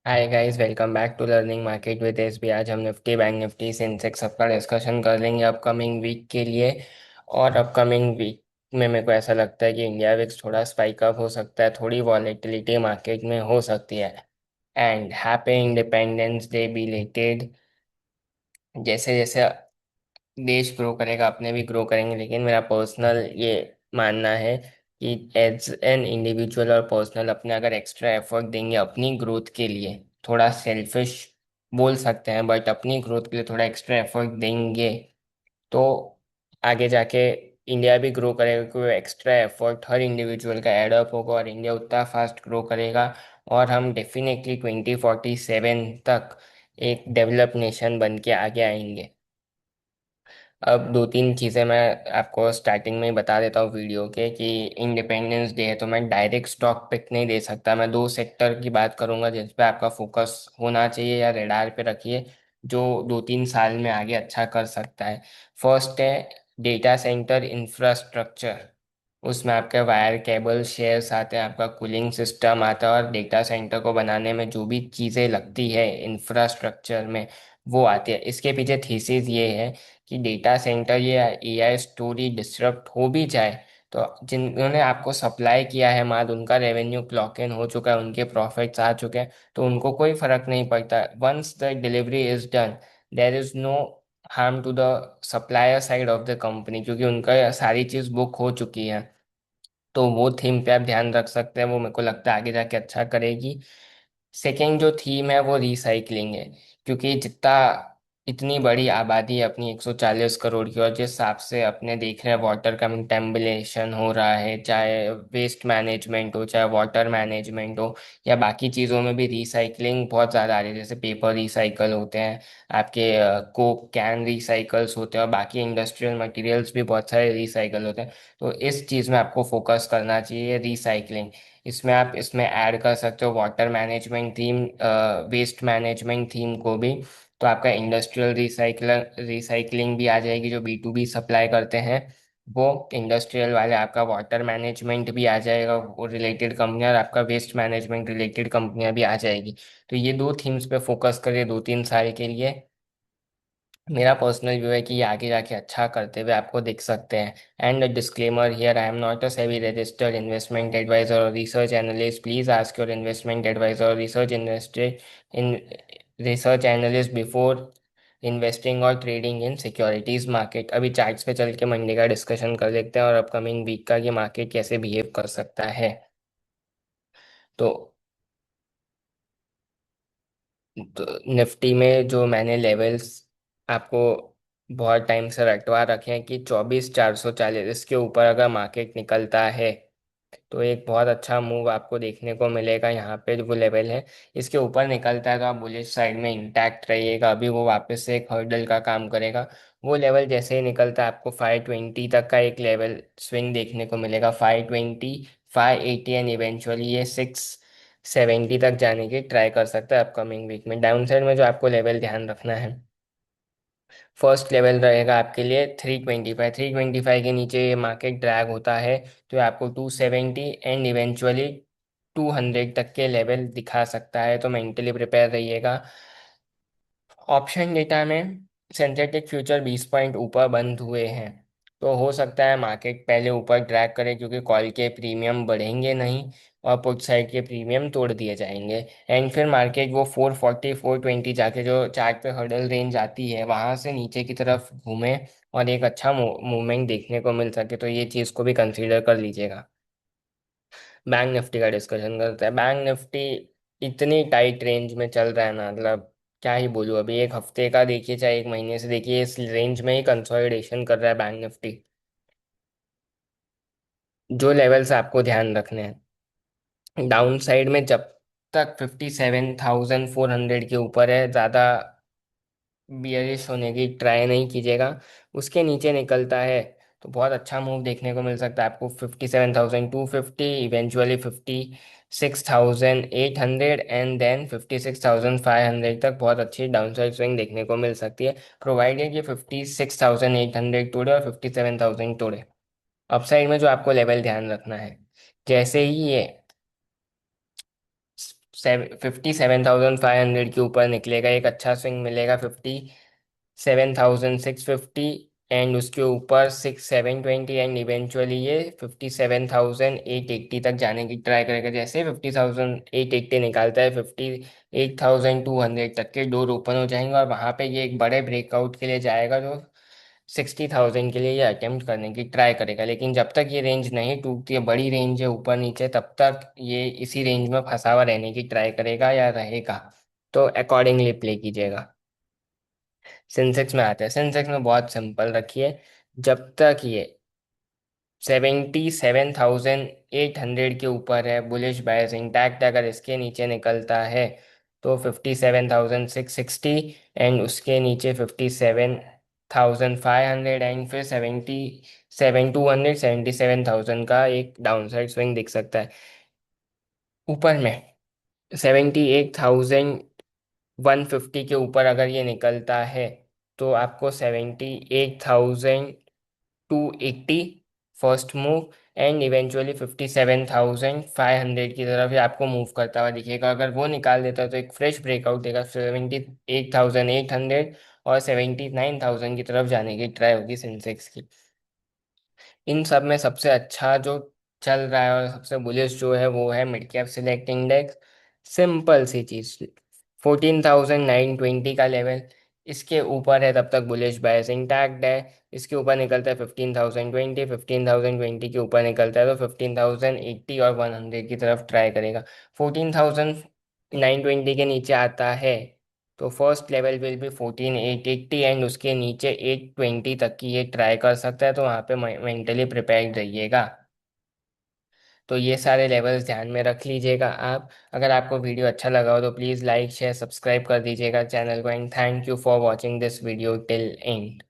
Hi guys, welcome back to learning market with SB. आज हम Nifty, bank Nifty, Sensex सबका discussion कर लेंगे अपकमिंग वीक के लिए। और अपकमिंग वीक में मेरे को ऐसा लगता है कि इंडिया विक्स थोड़ा स्पाइक अप हो सकता है, थोड़ी वॉलेटिलिटी मार्केट में हो सकती है। And happy independence day belated. जैसे जैसे देश ग्रो करेगा अपने भी ग्रो करेंगे, लेकिन मेरा पर्सनल ये मानना है कि एज एन इंडिविजुअल और पर्सनल अपने अगर एक्स्ट्रा एफर्ट देंगे अपनी ग्रोथ के लिए, थोड़ा सेल्फिश बोल सकते हैं बट अपनी ग्रोथ के लिए थोड़ा एक्स्ट्रा एफर्ट देंगे, तो आगे जाके इंडिया भी ग्रो करेगा, क्योंकि एक्स्ट्रा एफर्ट हर इंडिविजुअल का एड अप होगा और इंडिया उतना फास्ट ग्रो करेगा। और हम डेफिनेटली 2047 तक एक डेवलप नेशन बन के आगे आएंगे। अब दो तीन चीज़ें मैं आपको स्टार्टिंग में ही बता देता हूँ वीडियो के कि इंडिपेंडेंस डे है तो मैं डायरेक्ट स्टॉक पिक नहीं दे सकता। मैं दो सेक्टर की बात करूंगा जिस पे आपका फोकस होना चाहिए या रेडार पे रखिए, जो 2-3 साल में आगे अच्छा कर सकता है। फर्स्ट है डेटा सेंटर इंफ्रास्ट्रक्चर। उसमें आपके वायर केबल शेयर्स आते हैं, आपका कूलिंग सिस्टम आता है, और डेटा सेंटर को बनाने में जो भी चीज़ें लगती है इंफ्रास्ट्रक्चर में वो आती है। इसके पीछे थीसिस ये है कि डेटा सेंटर या एआई स्टोरी डिसरप्ट हो भी जाए तो जिन्होंने आपको सप्लाई किया है माल, उनका रेवेन्यू क्लॉक इन हो चुका है, उनके प्रॉफिट्स आ चुके हैं, तो उनको कोई फर्क नहीं पड़ता। Once the delivery is done, there is no harm to the supplier side of the company, क्योंकि उनका सारी चीज़ बुक हो चुकी है। तो वो थीम पे आप ध्यान रख सकते हैं, वो मेरे को लगता है आगे जाके अच्छा करेगी। सेकेंड जो थीम है वो रिसाइकलिंग है, क्योंकि जितना इतनी बड़ी आबादी है अपनी 140 करोड़ की, और जिस हिसाब से अपने देख रहे हैं वाटर कंटेमिनेशन हो रहा है, चाहे वेस्ट मैनेजमेंट हो चाहे वाटर मैनेजमेंट हो या बाकी चीज़ों में भी रिसाइकलिंग बहुत ज़्यादा आ रही है। जैसे पेपर रिसाइकल होते हैं, आपके कोक कैन रिसाइकल्स होते हैं, और बाकी इंडस्ट्रियल मटेरियल्स भी बहुत सारे रिसाइकल होते हैं। तो इस चीज़ में आपको फोकस करना चाहिए, रिसाइकलिंग। इसमें आप इसमें ऐड कर सकते हो water management theme, waste management theme को भी। तो आपका इंडस्ट्रियल रिसाइकलिंग भी आ जाएगी, जो B2B सप्लाई करते हैं वो इंडस्ट्रियल वाले, आपका वाटर मैनेजमेंट भी आ जाएगा वो रिलेटेड कंपनियां, और आपका वेस्ट मैनेजमेंट रिलेटेड कंपनियां भी आ जाएगी। तो ये दो थीम्स पे फोकस करिए 2-3 साल के लिए। मेरा पर्सनल व्यू है कि ये आगे जाके अच्छा करते हुए आपको दिख सकते हैं। And disclaimer here, I am not a SEBI registered investment advisor और research analyst. Please ask your investment advisor और रिसर्च एनालिस्ट बिफोर इन्वेस्टिंग और ट्रेडिंग इन सिक्योरिटीज मार्केट। अभी चार्ट्स पे चल के मंडे का डिस्कशन कर लेते हैं और अपकमिंग वीक का कि मार्केट कैसे बिहेव कर सकता है। तो निफ्टी में जो मैंने लेवल्स आपको बहुत टाइम से रटवा रखे हैं कि 24,440, इसके ऊपर अगर मार्केट निकलता है तो एक बहुत अच्छा मूव आपको देखने को मिलेगा। यहाँ पे वो लेवल है, इसके ऊपर निकलता है तो आप बुलिश साइड में इंटैक्ट रहिएगा। अभी वो वापस से एक हर्डल का काम करेगा। वो लेवल जैसे ही निकलता है आपको 520 तक का एक लेवल स्विंग देखने को मिलेगा, 520, 580, एंड इवेंचुअली ये 670 तक जाने की ट्राई कर सकता है अपकमिंग वीक में। डाउन साइड में जो आपको लेवल ध्यान रखना है, फर्स्ट लेवल रहेगा आपके लिए 325। 325 के नीचे ये मार्केट ड्रैग होता है तो ये आपको 270 एंड इवेंचुअली 200 तक के लेवल दिखा सकता है, तो मेंटली प्रिपेयर रहिएगा। ऑप्शन डेटा में सिंथेटिक फ्यूचर 20 पॉइंट ऊपर बंद हुए हैं, तो हो सकता है मार्केट पहले ऊपर ड्रैग करे, क्योंकि कॉल के प्रीमियम बढ़ेंगे नहीं और पुट साइड के प्रीमियम तोड़ दिए जाएंगे। एंड फिर मार्केट वो 440 420 जाके जो चार्ट पे हर्डल रेंज आती है वहां से नीचे की तरफ घूमे और एक अच्छा मूवमेंट देखने को मिल सके, तो ये चीज़ को भी कंसीडर कर लीजिएगा। बैंक निफ्टी का डिस्कशन करते हैं। बैंक निफ्टी इतनी टाइट रेंज में चल रहा है ना, मतलब क्या ही बोलूँ। अभी एक हफ्ते का देखिए चाहे एक महीने से देखिए, इस रेंज में ही कंसोलिडेशन कर रहा है बैंक निफ्टी। जो लेवल्स आपको ध्यान रखने हैं, डाउन साइड में जब तक 57,400 के ऊपर है, ज़्यादा बियरिश होने की ट्राई नहीं कीजिएगा। उसके नीचे निकलता है तो बहुत अच्छा मूव देखने को मिल सकता है आपको, 57,250, इवेंचुअली 56,800, एंड देन 56,500 तक बहुत अच्छी डाउनसाइड स्विंग देखने को मिल सकती है, प्रोवाइडेड ये 56,800 तोड़े और 57,000 तोड़े। अपसाइड में जो आपको लेवल ध्यान रखना है, जैसे ही ये 57,500 के ऊपर निकलेगा, एक अच्छा स्विंग मिलेगा 57,650, एंड उसके ऊपर 6,720, एंड इवेंचुअली ये 57,880 तक जाने की ट्राई करेगा। जैसे 50,880 निकालता है, 58,200 तक के डोर ओपन हो जाएंगे, और वहाँ पे ये एक बड़े ब्रेकआउट के लिए जाएगा, जो 60,000 के लिए ये अटेम्प्ट करने की ट्राई करेगा। लेकिन जब तक ये रेंज नहीं टूटती है, बड़ी रेंज है ऊपर नीचे, तब तक ये इसी रेंज में फंसा हुआ रहने की ट्राई करेगा या रहेगा। तो अकॉर्डिंगली प्ले कीजिएगा। सेंसेक्स में आते हैं। सेंसेक्स में बहुत सिंपल रखिए, जब तक ये 77,800 के ऊपर है, बुलिश बायस इंटैक्ट। अगर इसके नीचे निकलता है तो 57,660, एंड उसके नीचे 57,500, एंड फिर 77,200, 77,000 का एक डाउन साइड स्विंग दिख सकता है। ऊपर में 78,150 के ऊपर अगर ये निकलता है, तो आपको 78,280 फर्स्ट मूव, एंड इवेंचुअली 57,500 की तरफ ये आपको मूव करता हुआ दिखेगा। अगर वो निकाल देता है तो एक फ्रेश ब्रेकआउट देगा 78,800, और 79,000 की तरफ जाने की ट्राई होगी सेंसेक्स की। इन सब में सबसे अच्छा जो चल रहा है और सबसे बुलिश जो है, वो है mid cap select index. Simple सी चीज, 14,920 का लेवल, इसके ऊपर है तब तक बुलिश बायस इंटैक्ट है। इसके ऊपर निकलता है 15,020, 15,020 के ऊपर निकलता है तो 15,080 और 100 की तरफ ट्राई करेगा। 14,920 के नीचे आता है तो first level will be 14,880, and उसके नीचे 820 तक की ये ट्राई कर सकता है, तो वहाँ पे मेंटली प्रिपेयर्ड रहिएगा। तो ये सारे लेवल्स ध्यान में रख लीजिएगा आप। अगर आपको वीडियो अच्छा लगा हो तो प्लीज़ लाइक शेयर सब्सक्राइब कर दीजिएगा चैनल को, and thank you for watching this video till and.